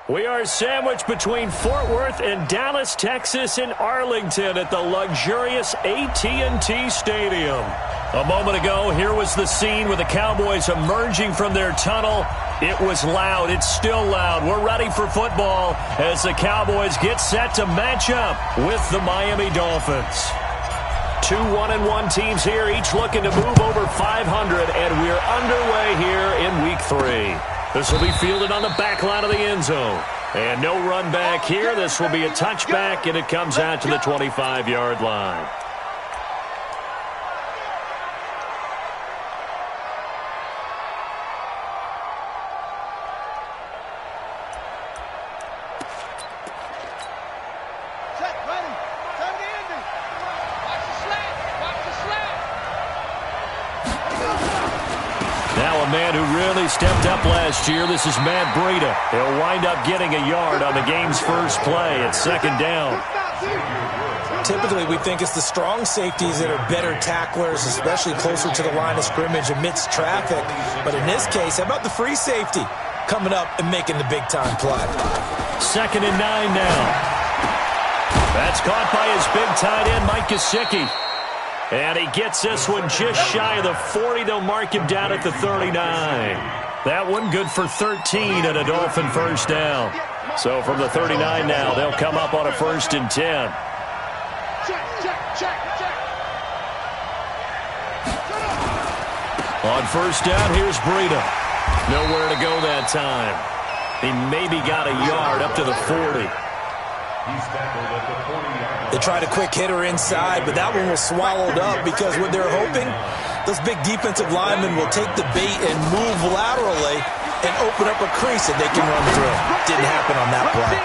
We are sandwiched between Fort Worth and Dallas, Texas, in Arlington at the luxurious AT&T Stadium. A moment ago, here was the scene with the Cowboys emerging from their tunnel. It was loud. It's still loud. We're ready for football as the Cowboys get set to match up with the Miami Dolphins. Two 1-1 teams here, each looking to move over 500, and we're underway here in Week 3. This will be fielded on the back line of the end zone. And no run back here. This will be a touchback, and it comes out to the 25-yard line. Stepped up last year. This is Matt Breida. He'll wind up getting a yard on the game's first play at second down. Typically, we think it's the strong safeties that are better tacklers, especially closer to the line of scrimmage amidst traffic. But in this case, how about the free safety coming up and making the big-time play? 2nd and 9 now. That's caught by his big tight end, Mike Gesicki. And he gets this one just shy of the 40. They'll mark him down at the 39. That one good for 13 and a Dolphin first down. So from the 39 now, they'll come up on a 1st and 10. On first down, here's Breida. Nowhere to go that time. He maybe got a yard up to the 40. They tried a quick hitter inside, but that one was swallowed up because what they're hoping, those big defensive linemen will take the bait and move laterally and open up a crease that they can run through. Didn't happen on that play.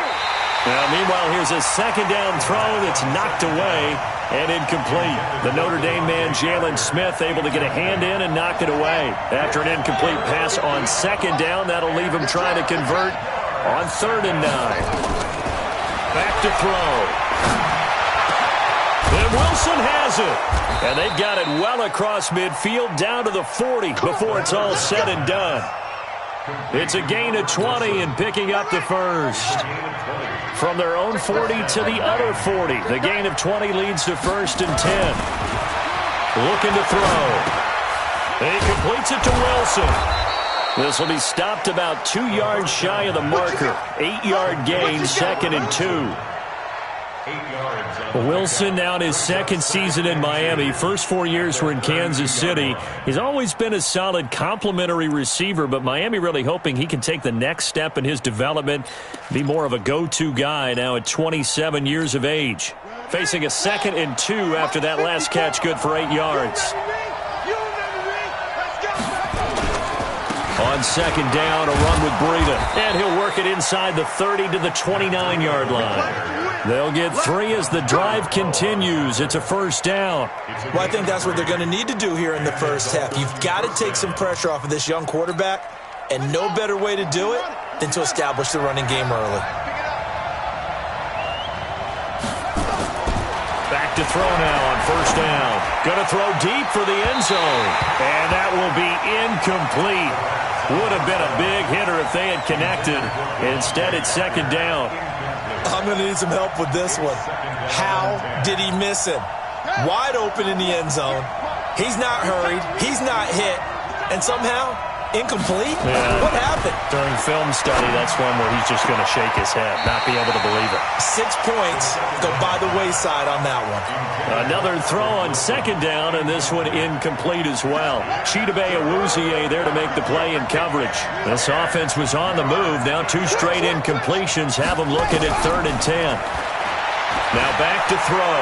Now, meanwhile, here's a second down throw that's knocked away and incomplete. The Notre Dame man, Jalen Smith, able to get a hand in and knock it away. After an incomplete pass on second down, that'll leave him trying to convert on 3rd and 9. Back to throw. And Wilson has it. And they've got it well across midfield down to the 40 before it's all said and done. It's a gain of 20 and picking up the first. From their own 40 to the other 40. The gain of 20 leads to 1st and 10. Looking to throw. He completes it to Wilson. This will be stopped about 2 yards shy of the marker. 8-yard gain, 2nd and 2. Wilson now in his 2nd season in Miami. First 4 years were in Kansas City. He's always been a solid complementary receiver, but Miami really hoping he can take the next step in his development, be more of a go-to guy now at 27 years of age. Facing a 2nd and 2 after that last catch, good for 8 yards. On 2nd down, a run with Breida. And he'll work it inside the 30 to the 29-yard line. They'll get 3 as the drive continues. It's a 1st down. Well, I think that's what they're going to need to do here in the first half. You've got to take some pressure off of this young quarterback, and no better way to do it than to establish the running game early. Back to throw now on 1st down. Going to throw deep for the end zone. And that will be incomplete. Would have been a big hitter if they had connected. Instead, it's 2nd down. I'm going to need some help with this one. How did he miss him? Wide open in the end zone. He's not hurried. He's not hit. And somehow, incomplete? Yeah. What happened? During film study, that's one where he's just going to shake his head, not be able to believe it. 6 points go by the wayside on that one. Another throw on 2nd down, and this one incomplete as well. Chidobe Awuzie there to make the play in coverage. This offense was on the move. Now 2 straight incompletions have them looking at 3rd and 10. Now back to throw.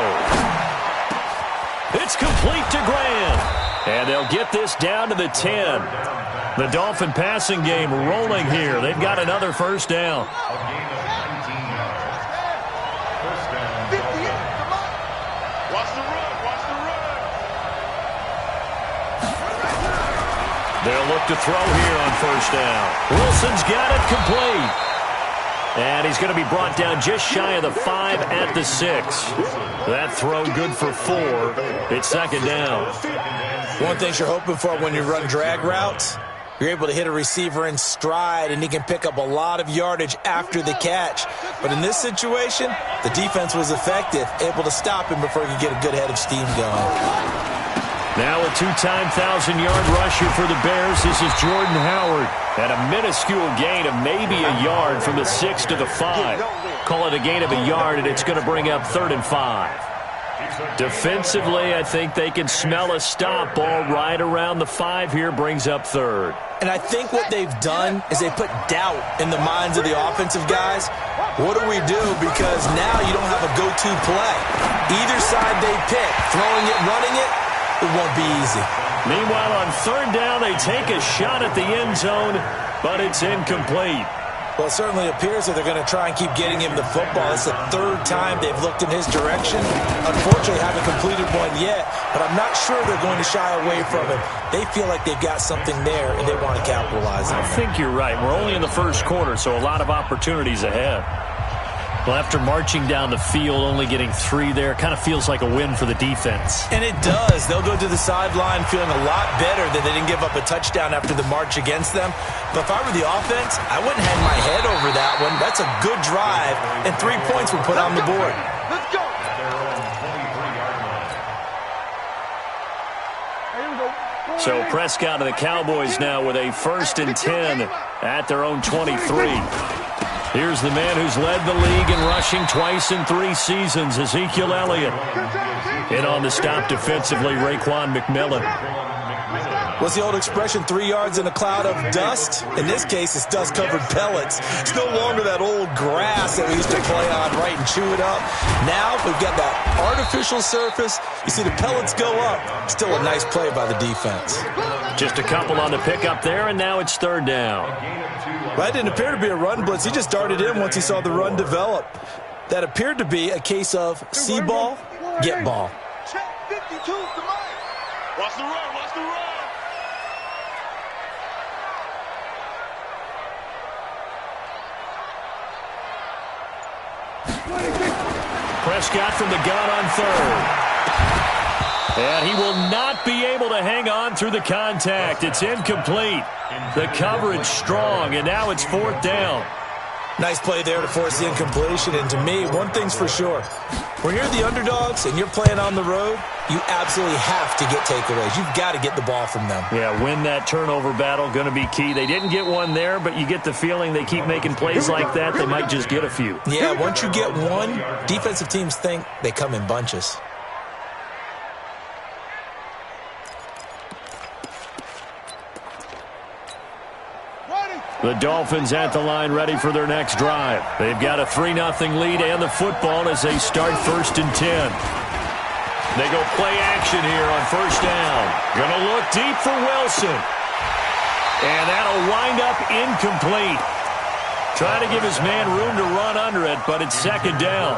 It's complete to Graham. And they'll get this down to the 10. The Dolphin passing game rolling here. They've got another 1st down. They'll look to throw here on 1st down. Wilson's got it complete. And he's going to be brought down just shy of the 5 at the 6. That throw good for 4. It's 2nd down. One thing you're hoping for when you run drag routes, You're able to hit a receiver in stride, and he can pick up a lot of yardage after the catch. But in this situation, the defense was effective, able to stop him before he could get a good head of steam going. Now a two-time 1,000-yard rusher for the Bears. This is Jordan Howard. At a minuscule gain of maybe a yard from the 6 to the 5. Call it a gain of a yard, and it's going to bring up 3rd and 5. Defensively, I think they can smell a stop ball right around the 5 here, brings up 3rd. And I think what they've done is they put doubt in the minds of the offensive guys. What do we do? Because now you don't have a go-to play. Either side they pick, throwing it, running it, it won't be easy. Meanwhile, on 3rd down, they take a shot at the end zone, but it's incomplete. Well, it certainly appears that they're going to try and keep getting him the football. It's the 3rd time they've looked in his direction. Unfortunately, haven't completed one yet, but I'm not sure they're going to shy away from him. They feel like they've got something there, and they want to capitalize on it. I think you're right. We're only in the 1st quarter, so a lot of opportunities ahead. Well, after marching down the field, only getting 3 there, kind of feels like a win for the defense. And it does. They'll go to the sideline feeling a lot better that they didn't give up a touchdown after the march against them. But if I were the offense, I wouldn't hang my head over that one. That's a good drive, and 3 points were put on the board. Let's go. So Prescott and the Cowboys now with a 1st and 10 at their own 23. Here's the man who's led the league in rushing twice in 3 seasons, Ezekiel Elliott. In on the stop defensively, Raekwon McMillan. What's the old expression, 3 yards in a cloud of dust? In this case, it's dust-covered pellets. It's no longer that old grass that we used to play on, right, and chew it up. Now we've got that artificial surface. You see the pellets go up. Still a nice play by the defense. Just a couple on the pickup there, and now it's 3rd down. Well, that didn't appear to be a run blitz. He just darted in once he saw the run develop. That appeared to be a case of see ball, get ball. Check 52 to Mike. Watch the run, watch the run. Prescott from the gun on 3rd. And he will not be able to hang on through the contact. It's incomplete. The coverage strong, and now it's 4th down. Nice play there to force the incompletion. And to me, one thing's for sure. When you're the underdogs and you're playing on the road, you absolutely have to get takeaways. You've got to get the ball from them. Yeah, win that turnover battle, going to be key. They didn't get one there, but you get the feeling they keep making plays like that, they might just get a few. Yeah, once you get one, defensive teams think they come in bunches. The Dolphins at the line ready for their next drive. They've got a 3-0 lead and the football as they start 1st and 10. They go play action here on 1st down. Going to look deep for Wilson. And that'll wind up incomplete. Trying to give his man room to run under it, but it's 2nd down.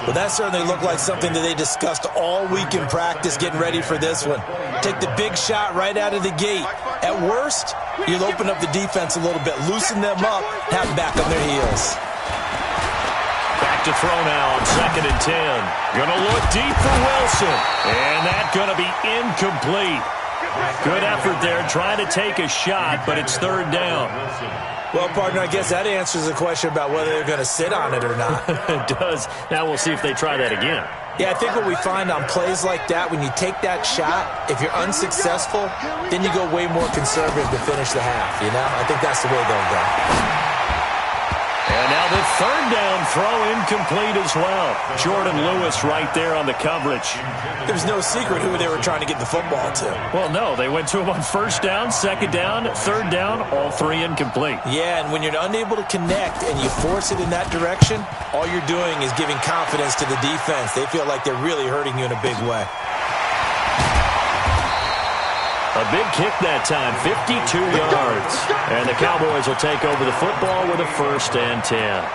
Well, that certainly looked like something that they discussed all week in practice getting ready for this one. Take the big shot right out of the gate. At worst, you'll open up the defense a little bit, loosen them up, have them back on their heels. Back to throw now on 2nd and 10. Gonna look deep for Wilson. And that's gonna be incomplete. Good effort there, trying to take a shot, but it's 3rd down. Well, partner, I guess that answers the question about whether they're going to sit on it or not. It does. Now we'll see if they try that again. Yeah, I think what we find on plays like that, when you take that shot, if you're unsuccessful, then you go way more conservative to finish the half, you know? I think that's the way they'll go. And now the 3rd down throw incomplete as well. Jordan Lewis right there on the coverage. There's no secret who they were trying to get the football to. Well, no, they went to him on 1st down, 2nd down, 3rd down, all 3 incomplete. Yeah, and when you're unable to connect and you force it in that direction, all you're doing is giving confidence to the defense. They feel like they're really hurting you in a big way. A big kick that time, 52 yards. And the Cowboys will take over the football with a 1st and 10.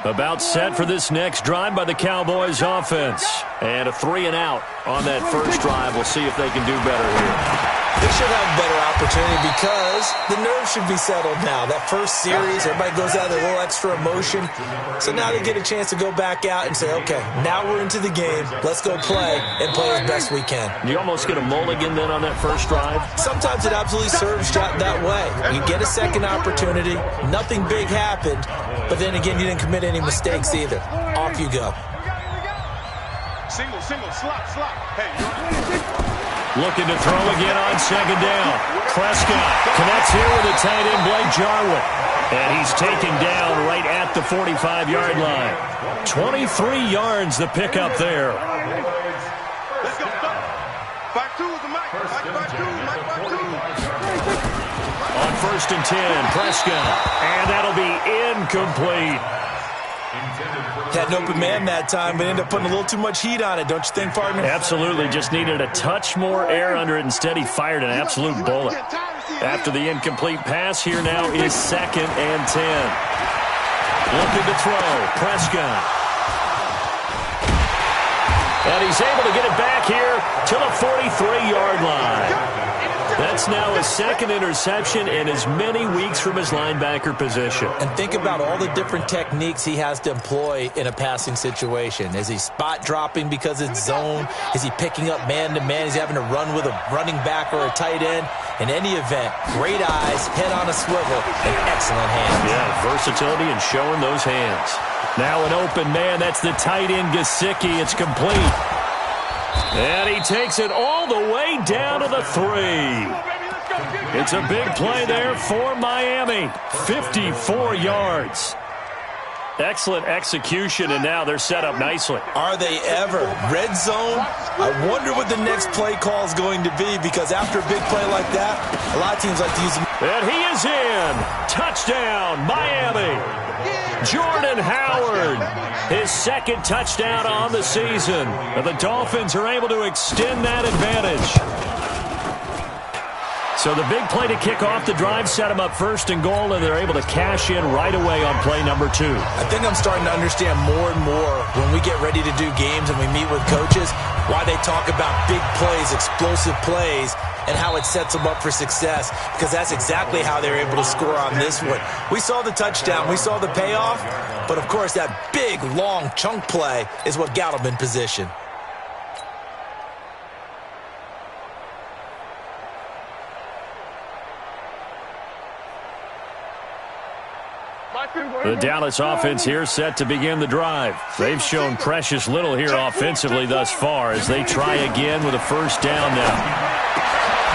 About set for this next drive by the Cowboys offense. And a 3-and-out on that first drive. We'll see if they can do better here. They should have a better opportunity because the nerves should be settled now. That first series, everybody goes out with a little extra emotion. So now they get a chance to go back out and say, okay, now we're into the game. Let's go play and play as best we can. You almost get a mulligan then on that first drive? Sometimes it absolutely serves that way. You get a second opportunity. Nothing big happened. But then again, you didn't commit any mistakes either. Off you go. Single, slot. Hey, looking to throw again on second down. Prescott connects here with the tight end, Blake Jarwin. And he's taken down right at the 45-yard line. 23 yards the pickup there. let's go. Back two is the mic. Back two. On 1st and 10, Prescott. And that'll be incomplete. Had an open man that time, but ended up putting a little too much heat on it, don't you think, partner? Absolutely. Just needed a touch more air under it. Instead, he fired an absolute bullet. After the incomplete pass, here now is 2nd and 10. Looking to throw. Prescott. And he's able to get it back here to the 43-yard line. That's now his 2nd interception in as many weeks from his linebacker position. And think about all the different techniques he has to employ in a passing situation. Is he spot dropping because it's zone? Is he picking up man-to-man? Is he having to run with a running back or a tight end? In any event, great eyes, head on a swivel, and excellent hands. Yeah, versatility and showing those hands. Now an open man. That's the tight end, Gesicki. It's complete. And he takes it all the way down to the 3. It's a big play there for Miami. 54 yards. Excellent execution, and now they're set up nicely. Are they ever? Red zone? I wonder what the next play call is going to be, because after a big play like that, a lot of teams like to use them. And he is in. Touchdown, Miami. Jordan Howard, his 2nd touchdown on the season. And the Dolphins are able to extend that advantage. So the big play to kick off the drive set them up 1st and goal, and they're able to cash in right away on play number 2. I think I'm starting to understand more and more when we get ready to do games and we meet with coaches why they talk about big plays, explosive plays, and how it sets them up for success, because that's exactly how they're able to score on this one. We saw the touchdown. We saw the payoff. But, of course, that big, long chunk play is what got them in position. The Dallas offense here set to begin the drive. They've shown precious little here offensively thus far as they try again with a 1st down now.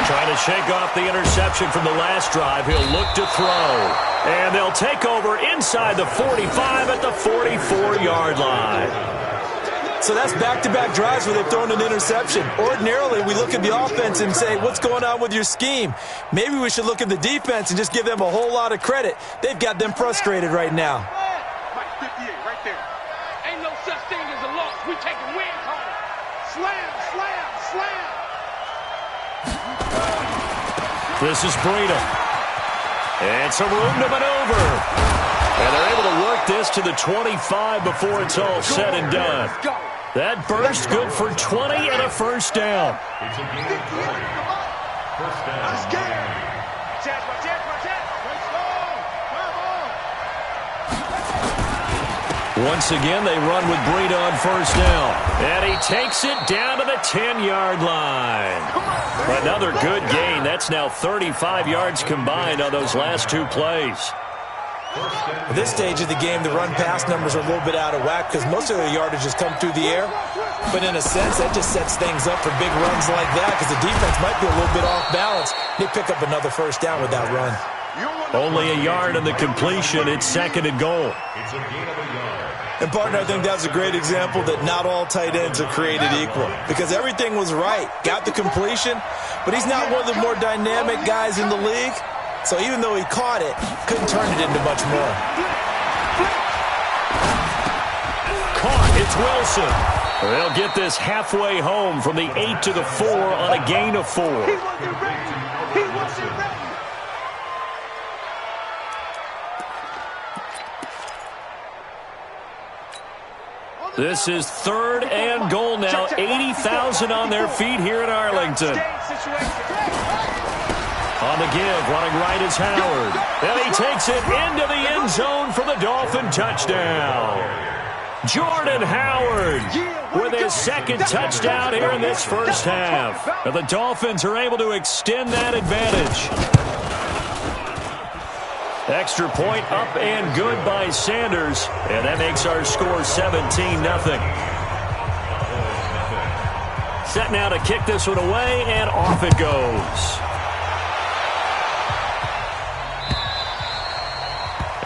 Trying to shake off the interception from the last drive. He'll look to throw. And they'll take over inside the 45 at the 44-yard line. So that's back-to-back drives where they've thrown an interception. Ordinarily, we look at the offense and say, what's going on with your scheme? Maybe we should look at the defense and just give them a whole lot of credit. They've got them frustrated right now. Mike 58 right there. Ain't no such thing as a loss. We taking wins home. Slam. This is Breida. And some room to maneuver. And they're able to work this to the 25 before it's all said and done. That burst good for 20 and a 1st down. Once again, they run with Breida on 1st down. And he takes it down to the 10-yard line. Another good gain. That's now 35 yards combined on those last 2 plays. At this stage of the game, the run-pass numbers are a little bit out of whack because most of their yardage has come through the air. But in a sense, that just sets things up for big runs like that because the defense might be a little bit off balance. They pick up another 1st down with that run. Only a yard on the completion. It's 2nd and goal. And, partner, I think that's a great example that not all tight ends are created equal because everything was right. Got the completion, but he's not one of the more dynamic guys in the league. So even though he caught it, couldn't turn it into much more. Caught. It's Wilson. They'll get this halfway home from the 8 to the 4 on a gain of 4. He wasn't ready. This is 3rd and goal now. 80,000 on their feet here in Arlington. On the give, running right is Howard. And he takes it into the end zone for the Dolphin touchdown. Jordan Howard with his second touchdown here in this first half. And the Dolphins are able to extend that advantage. Extra point up and good by Sanders. And that makes our score 17-0. Set now to kick this one away, and off it goes.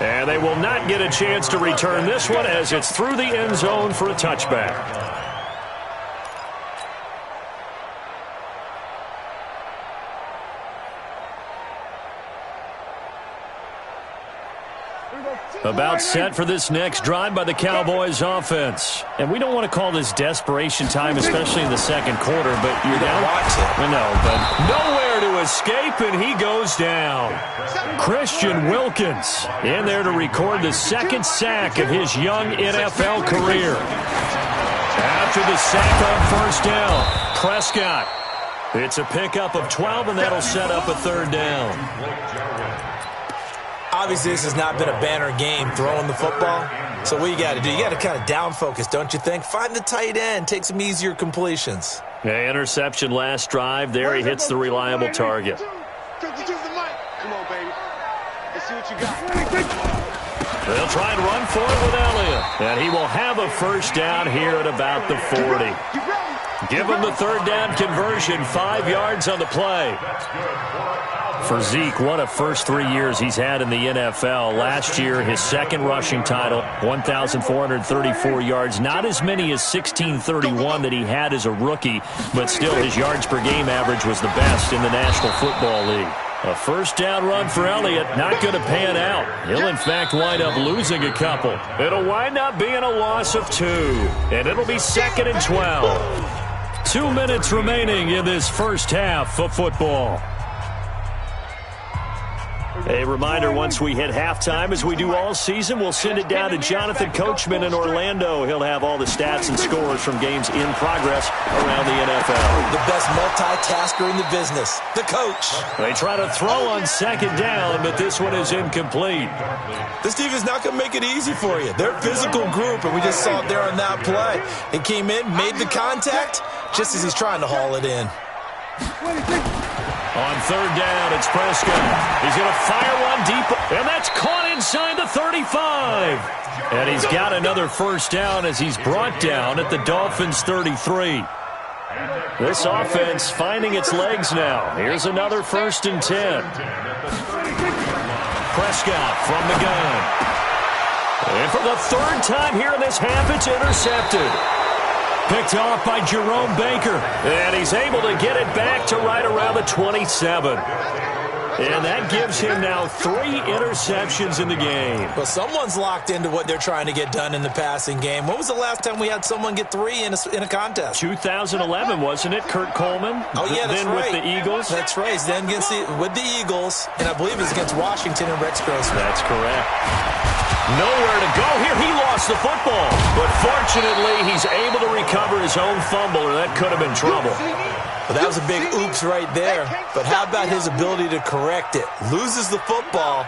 And they will not get a chance to return this one as it's through the end zone for a touchback. About set for this next drive by the Cowboys offense. And we don't want to call this desperation time, especially in the second quarter, but you're down. I know, but nowhere to escape, and he goes down. Christian Wilkins in there to record the second sack of his young NFL career. After the sack on first down, Prescott. It's a pickup of 12, and that'll set up a third down. Obviously, this has not been a banner game throwing the football. So what you got to do, you got to kind of down focus, don't you think? Find the tight end, take some easier completions. Yeah, interception last drive. There he hits the reliable target. Come on, baby. Let's see what you got. They'll try and run for it with Elliott. And he will have a first down here at about the 40. Give him the third down conversion, 5 yards on the play. For Zeke, what a first 3 years he's had in the NFL. Last year, his second rushing title, 1,434 yards. Not as many as 1,631 that he had as a rookie, but still his yards per game average was the best in the National Football League. A first down run for Elliott, not going to pan out. He'll, in fact, wind up losing a couple. It'll wind up being a loss of 2, and it'll be 2nd and 12. 2 minutes remaining in this first half of football. A reminder, once we hit halftime, as we do all season, we'll send it down to Jonathan Coachman in Orlando. He'll have all the stats and scores from games in progress around the NFL. The best multitasker in the business, the coach. They try to throw on second down, but this one is incomplete. This defense is not going to make it easy for you. They're a physical group, and we just saw it there on that play. He came in, made the contact, just as he's trying to haul it in. On third down, it's Prescott. He's going to fire one deep, and that's caught inside the 35. And he's got another first down as he's brought down at the Dolphins' 33. This offense finding its legs now. Here's another 1st and 10. Prescott from the gun. And for the third time here in this half, it's intercepted. Picked off by Jerome Baker. And he's able to get it back to right around the 27. And that gives him now 3 interceptions in the game. Well, someone's locked into what they're trying to get done in the passing game. When was the last time we had someone get 3 in a contest? 2011, wasn't it? Kurt Coleman? Oh, yeah, that's then right. With the Eagles? That's right. Then with the Eagles, and I believe it was against Washington and Rex Grossman. That's correct. Nowhere to go here. He lost the football. But fortunately, he's able to recover his own fumble, or that could have been trouble. Well, that was a big oops right there. But how about his ability to correct it? Loses the football,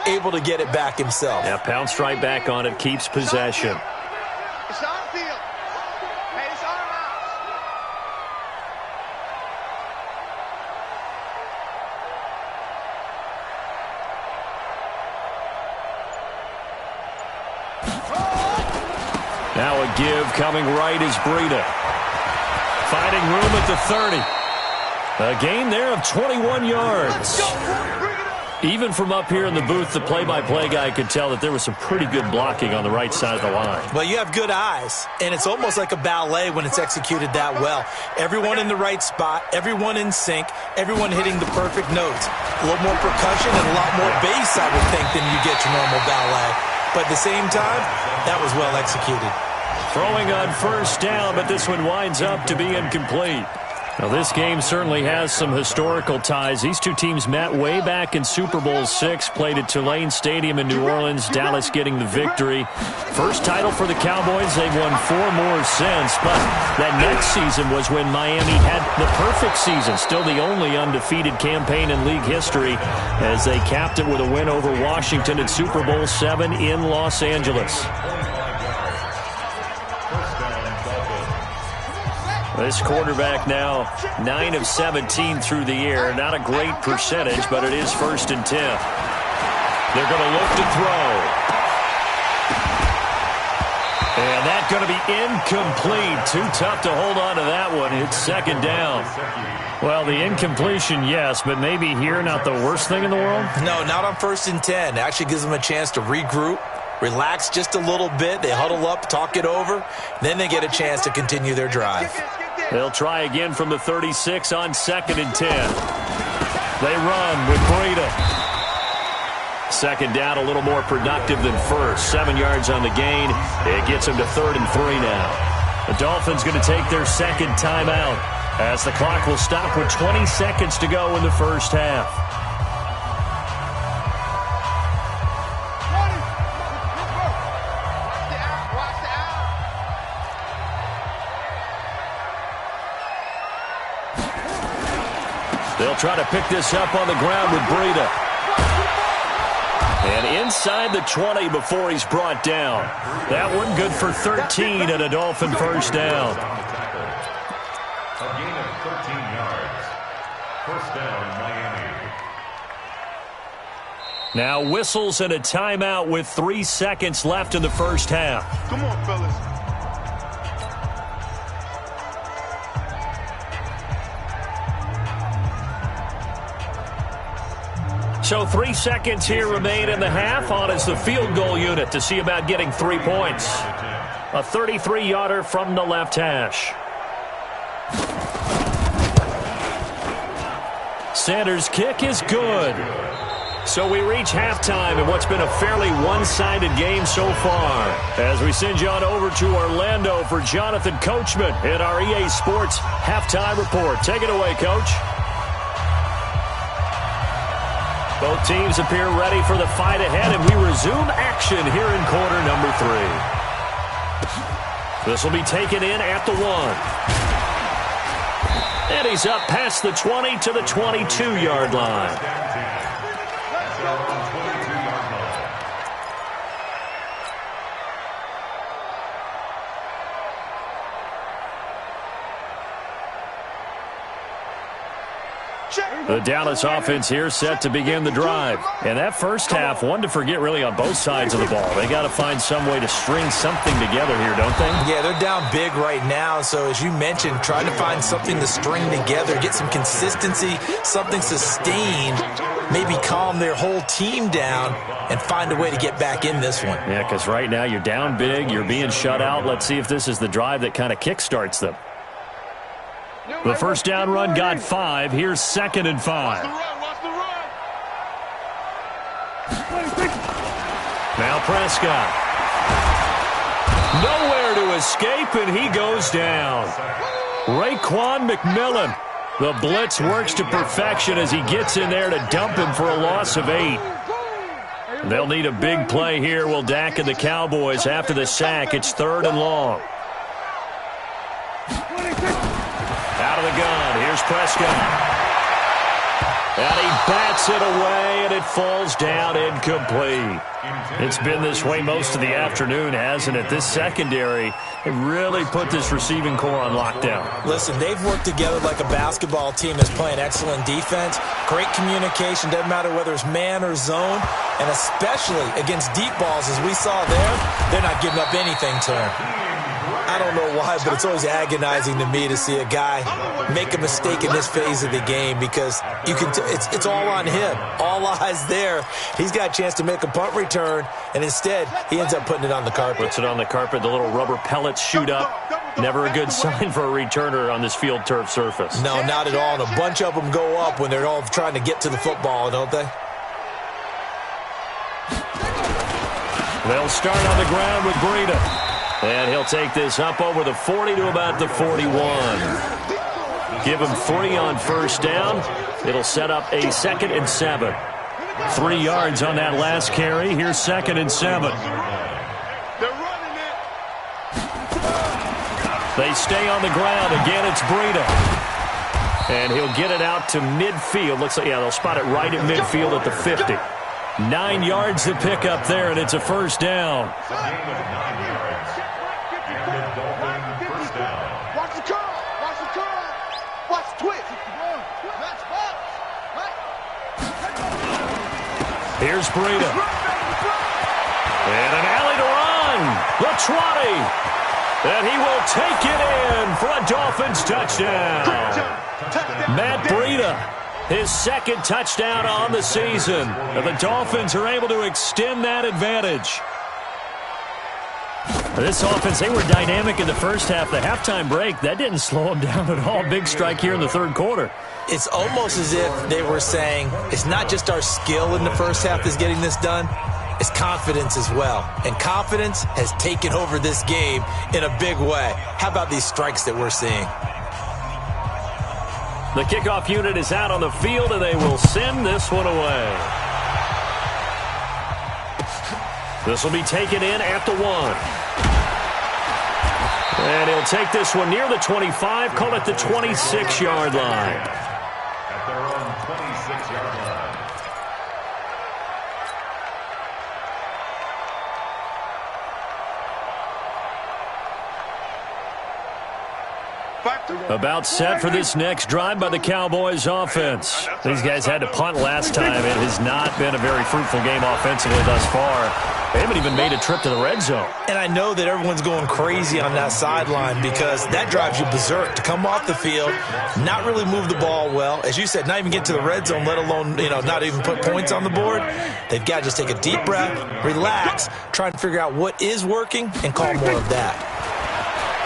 able to get it back himself. Yeah, pounced right back on it, keeps possession. It's on field. Hey, it's on out. Now a give coming right is Breida. Finding room at the 30. A gain there of 21 yards. Even from up here in the booth, the play-by-play guy could tell that there was some pretty good blocking on the right side of the line. Well, you have good eyes, and it's almost like a ballet when it's executed that well. Everyone in the right spot, everyone in sync, everyone hitting the perfect notes. A little more percussion and a lot more bass, I would think, than you get your normal ballet. But at the same time, that was well executed. Throwing on first down, but this one winds up to be incomplete. Now, this game certainly has some historical ties. These two teams met way back in Super Bowl VI, played at Tulane Stadium in New Orleans, Dallas getting the victory. First title for the Cowboys. They've won 4 more since, but that next season was when Miami had the perfect season, still the only undefeated campaign in league history, as they capped it with a win over Washington at Super Bowl VII in Los Angeles. This quarterback now 9 of 17 through the air. Not a great percentage, but it is 1st and 10. They're going to look to throw. And that's going to be incomplete. Too tough to hold on to that one. It's 2nd down. Well, the incompletion, yes, but maybe here not the worst thing in the world? No, not on 1st and 10. It actually gives them a chance to regroup, relax just a little bit. They huddle up, talk it over. Then they get a chance to continue their drive. They'll try again from the 36 on 2nd and 10. They run with Breida. 2nd down, a little more productive than first. 7 yards on the gain. It gets them to 3rd and 3 now. The Dolphins going to take their 2nd timeout as the clock will stop with 20 seconds to go in the first half. They'll try to pick this up on the ground with Breida. And inside the 20 before he's brought down. That one good for 13 and a Dolphin first down. A gain of 13 yards. First down, Miami. Now whistles and a timeout with 3 seconds left in the first half. Come on, fellas. So 3 seconds here remain in the half. On is the field goal unit to see about getting 3 points. A 33-yarder from the left hash. Sanders' kick is good. So we reach halftime in what's been a fairly one-sided game so far. As we send you on over to Orlando for Jonathan Coachman in our EA Sports Halftime Report. Take it away, Coach. Both teams appear ready for the fight ahead, and we resume action here in quarter number 3. This will be taken in at the 1. And he's up past the 20 to the 22-yard line. The Dallas offense here set to begin the drive. And that first half, one to forget really on both sides of the ball. They got to find some way to string something together here, don't they? Yeah, they're down big right now. So as you mentioned, trying to find something to string together, get some consistency, something sustained, maybe calm their whole team down and find a way to get back in this one. Yeah, because right now you're down big, you're being shut out. Let's see if this is the drive that kind of kickstarts them. The first down run got 5. Here's 2nd and 5. Now Prescott. Nowhere to escape, and he goes down. Raekwon McMillan. The blitz works to perfection as he gets in there to dump him for a loss of 8. They'll need a big play here. Will Dak and the Cowboys after the sack. It's 3rd and long. Out of the gun. Here's Prescott. And he bats it away, and it falls down incomplete. It's been this way most of the afternoon, hasn't it? This secondary, it really put this receiving core on lockdown. Listen, they've worked together like a basketball team that's playing excellent defense. Great communication, doesn't matter whether it's man or zone. And especially against deep balls, as we saw there, they're not giving up anything to him. I don't know why, but it's always agonizing to me to see a guy make a mistake in this phase of the game because you can it's all on him. All eyes there. He's got a chance to make a punt return, and instead he ends up putting it on the carpet. Puts it on the carpet. The little rubber pellets shoot up. Never a good sign for a returner on this field turf surface. No, not at all. And a bunch of them go up when they're all trying to get to the football, don't they? They'll start on the ground with Breida. And he'll take this up over the 40 to about the 41. Give him 3 on first down. It'll set up a 2nd and 7. 3 yards on that last carry. Here's 2nd and 7. They stay on the ground. Again, it's Breida. And he'll get it out to midfield. Looks like, yeah, they'll spot it right at midfield at the 50. 9 yards to pick up there, and it's a first down. It's a game of 9 yards. And the Dolphins first down. Watch the curl. Watch the curl. Watch the twist. Here's Breida. And an alley to run. The 20. And he will take it in for a Dolphins touchdown. Matt Breida, his 2nd touchdown on the season. And the Dolphins are able to extend that advantage. This offense, they were dynamic in the first half. The halftime break, that didn't slow them down at all. Big strike here in the 3rd quarter. It's almost as if they were saying, it's not just our skill in the first half that's getting this done, it's confidence as well. And confidence has taken over this game in a big way. How about these strikes that we're seeing? The kickoff unit is out on the field, and they will send this one away. This will be taken in at the 1. And he'll take this one near the 25, call it the 26-yard line. At their own 26-yard line. About set for this next drive by the Cowboys offense. These guys had to punt last time. It has not been a very fruitful game offensively thus far. They haven't even made a trip to the red zone. And I know that everyone's going crazy on that sideline because that drives you berserk to come off the field, not really move the ball well. As you said, not even get to the red zone, let alone, not even put points on the board. They've got to just take a deep breath, relax, try and figure out what is working, and call more of that.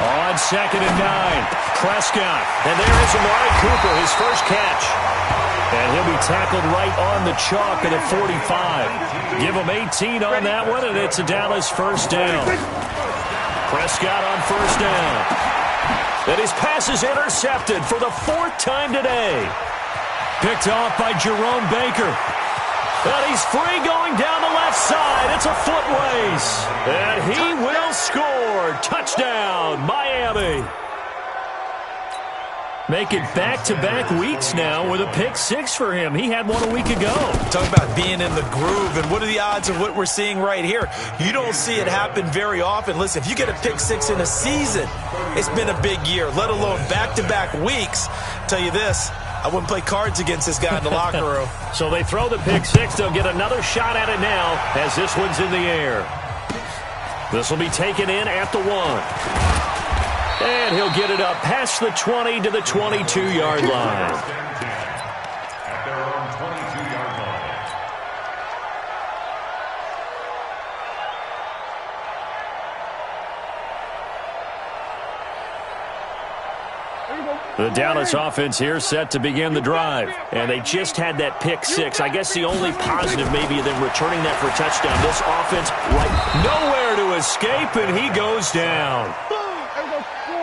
On 2nd and 9, Prescott. And there is Amari Cooper, his first catch. And he'll be tackled right on the chalk at the 45. Give him 18 on that one, and it's a Dallas first down. Prescott on first down. And his pass is intercepted for the 4th time today. Picked off by Jerome Baker. And he's free going down the left side. It's a foot race. And he will score. Touchdown, Miami. Making back-to-back weeks now with a pick 6 for him. He had one a week ago. Talk about being in the groove, and what are the odds of what we're seeing right here? You don't see it happen very often. Listen, if you get a pick 6 in a season, it's been a big year, let alone back-to-back weeks. I'll tell you this, I wouldn't play cards against this guy in the locker room. So they throw the pick 6. They'll get another shot at it now as this one's in the air. This will be taken in at the 1. And he'll get it up past the 20 to the 22-yard line. At their own 22-yard line. The Dallas offense here set to begin the drive. And they just had that pick 6. I guess the only positive maybe of them returning that for a touchdown. This offense, nowhere to escape, and he goes down.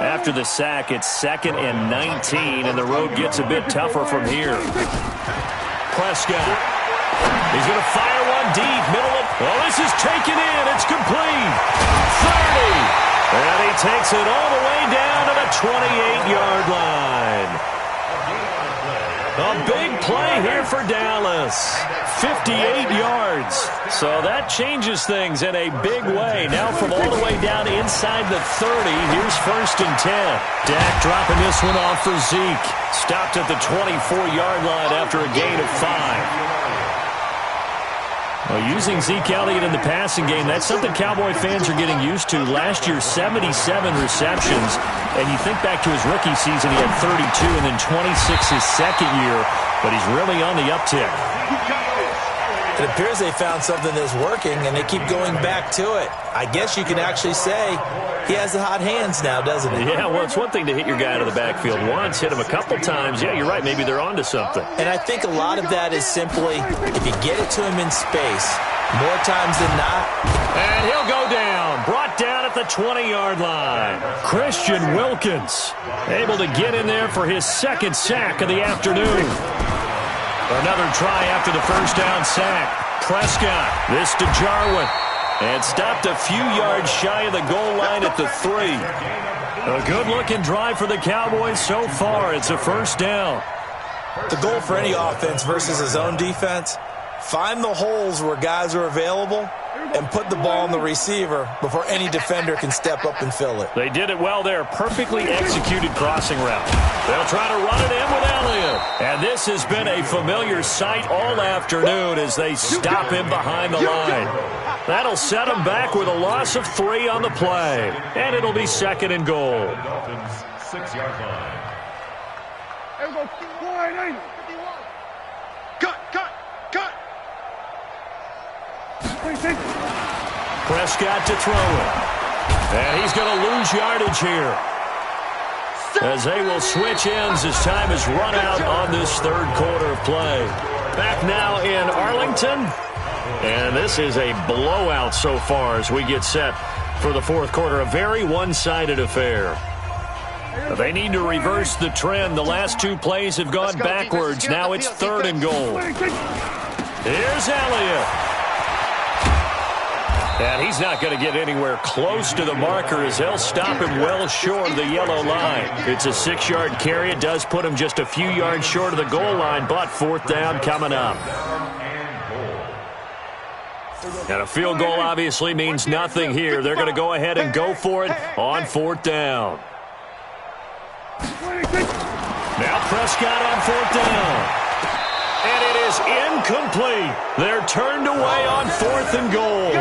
After the sack, it's 2nd and 19, and the road gets a bit tougher from here. Prescott. He's going to fire one deep, middle of... Oh, this is taken in. It's complete. 30. And he takes it all the way down to the 28-yard line. A big play here for Dallas. 58 yards. So that changes things in a big way. Now from all the way down inside the 30, here's 1st and 10. Dak dropping this one off for Zeke. Stopped at the 24-yard line after a gain of 5. Well, using Zeke Elliott in the passing game, that's something Cowboy fans are getting used to. Last year, 77 receptions. And you think back to his rookie season, he had 32 and then 26 his second year. But he's really on the uptick. It appears they found something that's working, and they keep going back to it. I guess you can actually say he has the hot hands now, doesn't he? Yeah, well, it's one thing to hit your guy out of the backfield once, hit him a couple times. Yeah, you're right. Maybe they're onto something. And I think a lot of that is simply if you get it to him in space, more times than not. And he'll go down. Brought down at the 20-yard line. Christian Wilkins able to get in there for his second sack of the afternoon. Another try after the first down sack. Prescott, this to Jarwin. And stopped a few yards shy of the goal line at the 3. A good-looking drive for the Cowboys so far. It's a first down. The goal for any offense versus his own defense, find the holes where guys are available and put the ball on the receiver before any defender can step up and fill it. They did it well there. Perfectly executed crossing route. They'll try to run it in with Elliott. And this has been a familiar sight all afternoon as they stop him behind the line. That'll set him back with a loss of 3 on the play. And it'll be second and goal. Dolphins 6-yard line. Prescott to throw it. And he's going to lose yardage here, as they will switch ends as time has run out on this third quarter of play. Back now in Arlington. And this is a blowout so far as we get set for the fourth quarter. A very one-sided affair. They need to reverse the trend. The last 2 plays have gone backwards. Now it's third and goal. Here's Elliott. And he's not going to get anywhere close to the marker as they'll stop him well short of the yellow line. It's a 6-yard carry. It does put him just a few yards short of the goal line, but fourth down coming up. And a field goal obviously means nothing here. They're going to go ahead and go for it on fourth down. Now Prescott on fourth down. And it is incomplete. They're turned away on fourth and goal.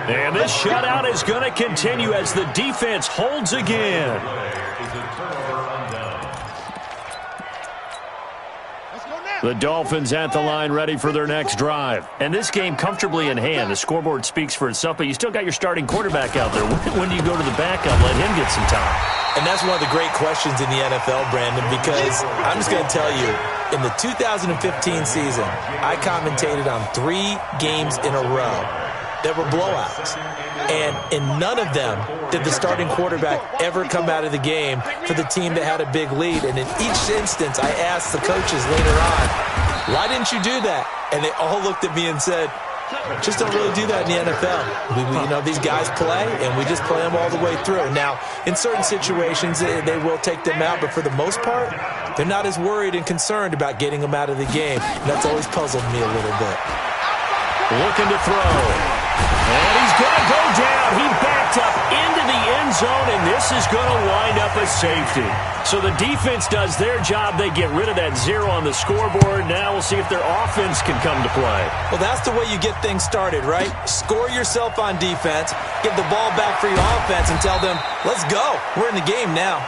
And this shutout is going to continue as the defense holds again. The Dolphins at the line ready for their next drive. And this game comfortably in hand. The scoreboard speaks for itself, but you still got your starting quarterback out there. When do you go to the backup, let him get some time? And that's one of the great questions in the NFL, Brandon, because I'm just going to tell you, in the 2015 season, I commentated on 3 games in a row that were blowouts. And in none of them did the starting quarterback ever come out of the game for the team that had a big lead. And in each instance, I asked the coaches later on, why didn't you do that? And they all looked at me and said, just don't really do that in the NFL. These guys play, and we just play them all the way through. Now, in certain situations, they will take them out, but for the most part, they're not as worried and concerned about getting them out of the game. And that's always puzzled me a little bit. Looking to throw. And he's going to go down. He backed up into the end zone, and this is going to wind up a safety. So the defense does their job. They get rid of that 0 on the scoreboard. Now we'll see if their offense can come to play. Well, that's the way you get things started, right? Score yourself on defense, give the ball back for your offense, and tell them, let's go. We're in the game now.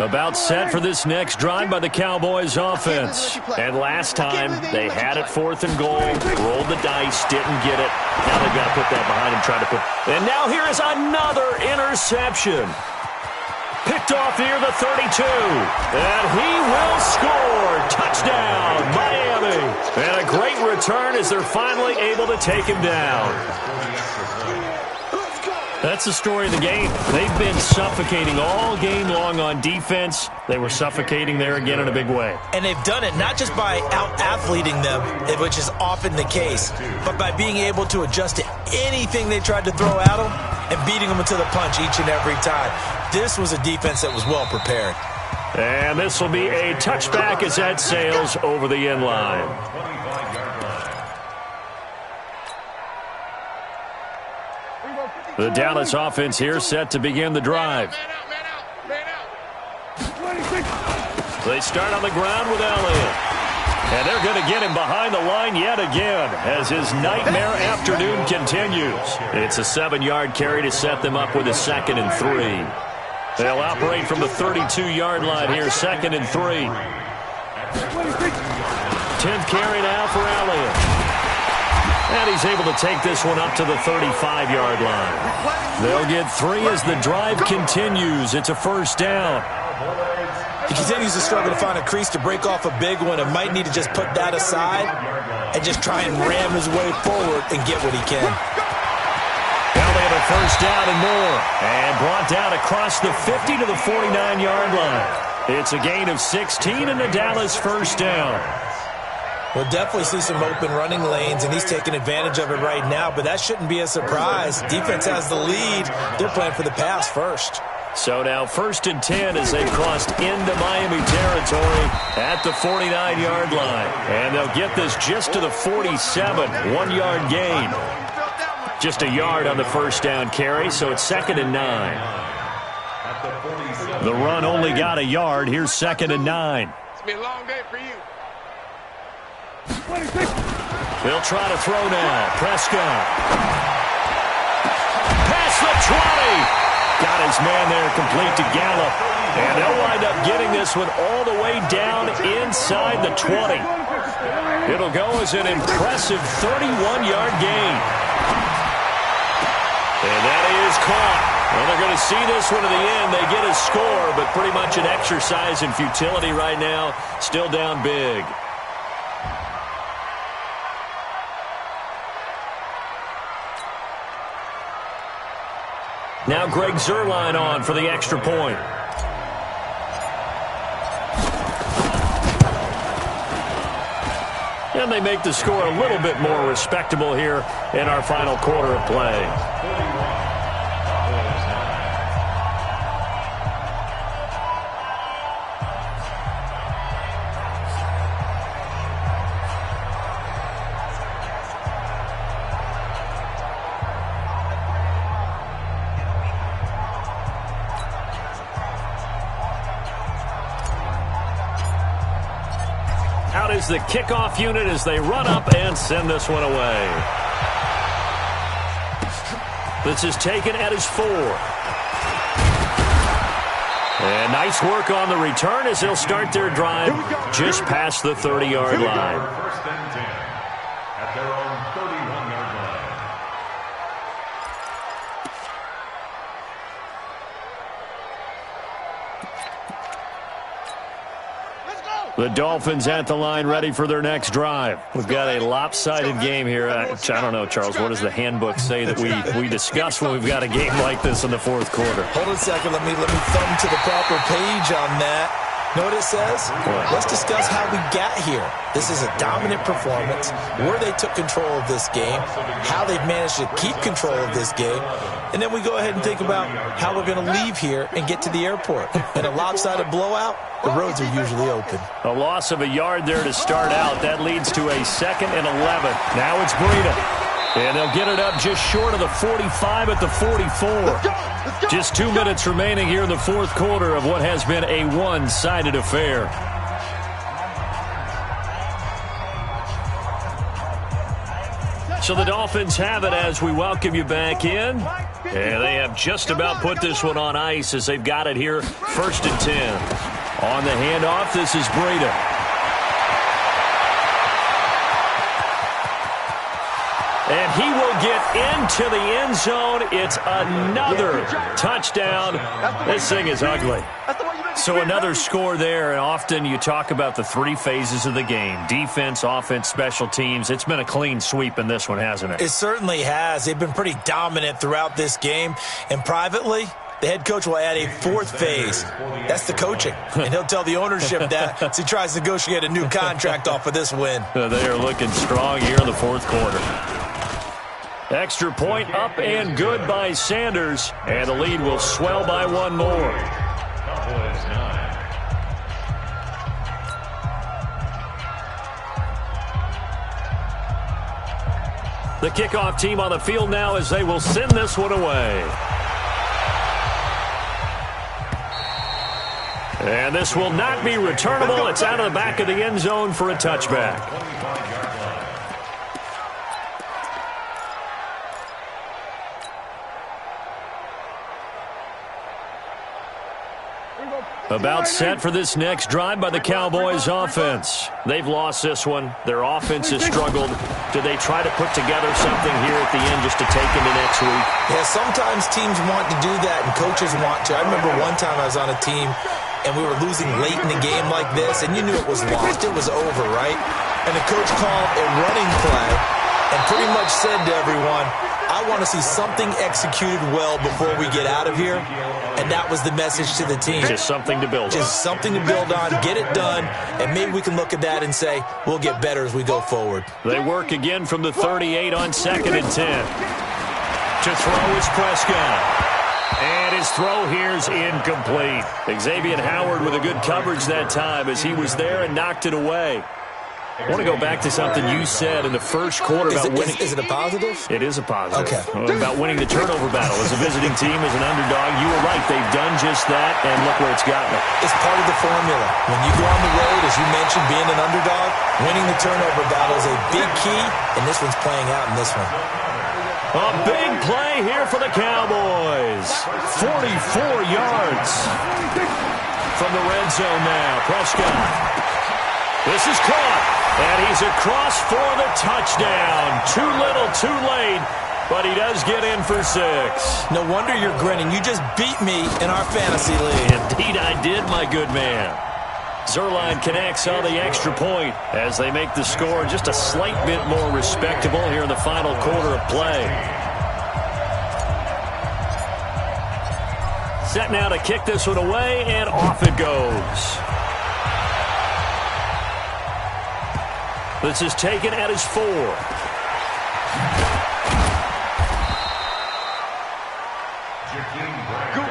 About set for this next drive by the Cowboys offense. And last time, they had it fourth and goal, rolled the dice, didn't get it. Now they've got to put that behind them, And now here is another interception. Picked off near the 32. And he will score. Touchdown, Miami. And a great return as they're finally able to take him down. That's the story of the game. They've been suffocating all game long on defense. They were suffocating there again in a big way. And they've done it not just by out-athleting them, which is often the case, but by being able to adjust to anything they tried to throw at them and beating them to the punch each and every time. This was a defense that was well prepared. And this will be a touchback as that sails over the end line. The Dallas offense here set to begin the drive. They start on the ground with Elliott. And they're going to get him behind the line yet again as his nightmare afternoon continues. It's a 7-yard carry to set them up with a 2nd and 3. They'll operate from the 32-yard line here, 2nd and 3. 10th carry now for Elliott. And he's able to take this one up to the 35-yard line. They'll get 3 as the drive continues. It's a 1st down. He continues to struggle to find a crease to break off a big one and might need to just put that aside and just try and ram his way forward and get what he can. Now they have a 1st down and more. And brought down across the 50 to the 49-yard line. It's a gain of 16 and the Dallas 1st down. We'll definitely see some open running lanes, and he's taking advantage of it right now, but that shouldn't be a surprise. Defense has the lead. They're playing for the pass first. So now 1st and 10 as they've crossed into Miami territory at the 49-yard line. And they'll get this just to the 47, 1-yard gain. Just a yard on the 1st down carry, so it's 2nd and 9. The run only got a yard. Here's 2nd and 9. It's been a long day for you. They'll try to throw now. Prescott. Past the 20. Got his man there complete to Gallup. And they'll wind up getting this one all the way down inside the 20. It'll go as an impressive 31-yard gain. And that is caught. Well, they're going to see this one to the end. They get a score, but pretty much an exercise in futility right now. Still down big. Now Greg Zuerlein on for the extra point. And they make the score a little bit more respectable here in our final quarter of play. Out is the kickoff unit as they run up and send this one away. This is taken at his 4. And nice work on the return as they'll start their drive just past the 30-yard line. 1st and 10 at their own 31-yard line. The Dolphins at the line ready for their next drive. We've got a lopsided game here. I don't know, Charles, what does the handbook say that we discuss when we've got a game like this in the 4th quarter? Hold on a second. Let me thumb to the proper page on that. Know what it says? Let's discuss how we got here. This is a dominant performance, where they took control of this game, how they've managed to keep control of this game, and then we go ahead and think about how we're going to leave here and get to the airport. In a lopsided blowout, the roads are usually open. A loss of a yard there to start out. That leads to a 2nd and 11. Now it's Breida. And they'll get it up just short of the 45 at the 44. Just 2 minutes remaining here in the 4th quarter of what has been a one-sided affair. So the Dolphins have it as we welcome you back in. And they have just about put this one on ice as they've got it here, 1st and 10. On the handoff, this is Breida. And he will get into the end zone. It's another touchdown. This thing is ugly. So another score there. And often you talk about the 3 phases of the game. Defense, offense, special teams. It's been a clean sweep in this one, hasn't it? It certainly has. They've been pretty dominant throughout this game. And privately, the head coach will add a 4th phase. That's the coaching. And he'll tell the ownership that as he tries to negotiate a new contract off of this win. They are looking strong here in the 4th quarter. Extra point up and good by Sanders. And the lead will swell by 1 more. Cowboys 9. The kickoff team on the field now as they will send this one away. And this will not be returnable. It's out of the back of the end zone for a touchback. About set for this next drive by the Cowboys offense. They've lost this one. Their offense has struggled. Do they try to put together something here at the end just to take into next week? Yeah, sometimes teams want to do that and coaches want to. I remember one time I was on a team and we were losing late in the game like this, and you knew it was lost. It was over, right? And the coach called a running play and pretty much said to everyone, I want to see something executed well before we get out of here. And that was the message to the team. Just something to build on. Just something to build on, get it done, and maybe we can look at that and say, we'll get better as we go forward. They work again from the 38 on 2nd and 10. To throw is Prescott. And his throw here's incomplete. Xavier Howard with a good coverage that time as he was there and knocked it away. I want to go back to something you said in the first quarter about winning. Is it a positive? It is a positive. Okay. About winning the turnover battle. As a visiting team, as an underdog, you were right. They've done just that, and look where it's gotten them. It's part of the formula. When you go on the road, as you mentioned, being an underdog, winning the turnover battle is a big key, and this one's playing out in this one. A big play here for the Cowboys. 44 yards. From the red zone now, Prescott. This is caught. And he's across for the touchdown. Too little, too late, but he does get in for 6. No wonder you're grinning. You just beat me in our fantasy league. Indeed I did, my good man. Zerline connects on the extra point as they make the score just a slight bit more respectable here in the final quarter of play. Set now to kick this one away, and off it goes. This is taken at his 4. Good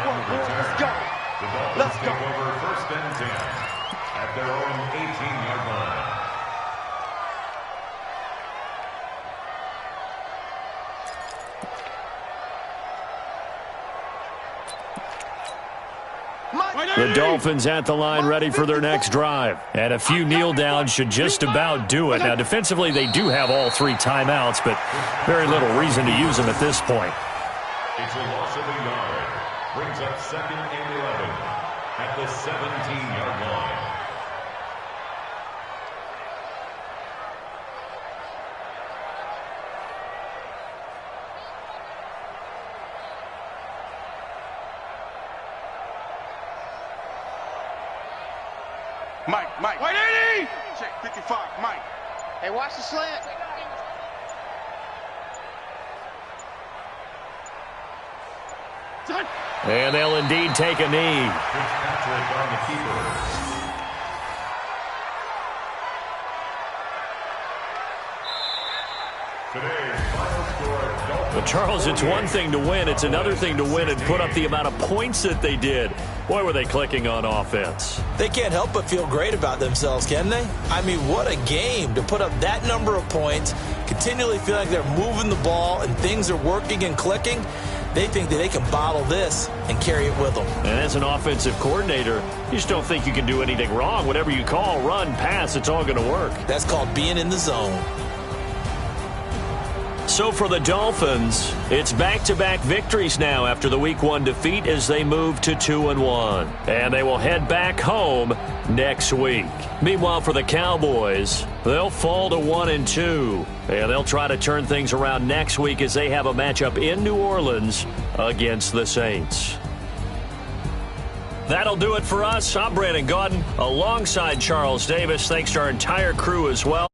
one, boys. Let's go. Let's go. Take over 1st and 10 at their own 18-yard line. The Dolphins at the line ready for their next drive. And a few kneel downs should just about do it. Now, defensively, they do have all 3 timeouts, but very little reason to use them at this point. It's a loss of a yard. Brings up 2nd and 11 at the 17-yard line. Mike. 180! Check 55, Mike. Hey, watch the slant. And they'll indeed take a knee. Fitzpatrick on the keeper. Today's final score. But Charles, it's one thing to win. It's another thing to win and put up the amount of points that they did. Boy, were they clicking on offense. They can't help but feel great about themselves, can they? I mean, what a game to put up that number of points, continually feel like they're moving the ball and things are working and clicking. They think that they can bottle this and carry it with them. And as an offensive coordinator, you just don't think you can do anything wrong. Whatever you call, run, pass, it's all going to work. That's called being in the zone. So for the Dolphins, it's back-to-back victories now after the Week 1 defeat as they move to 2-1. And they will head back home next week. Meanwhile, for the Cowboys, they'll fall to 1-2. And they'll try to turn things around next week as they have a matchup in New Orleans against the Saints. That'll do it for us. I'm Brandon Gaudin alongside Charles Davis. Thanks to our entire crew as well.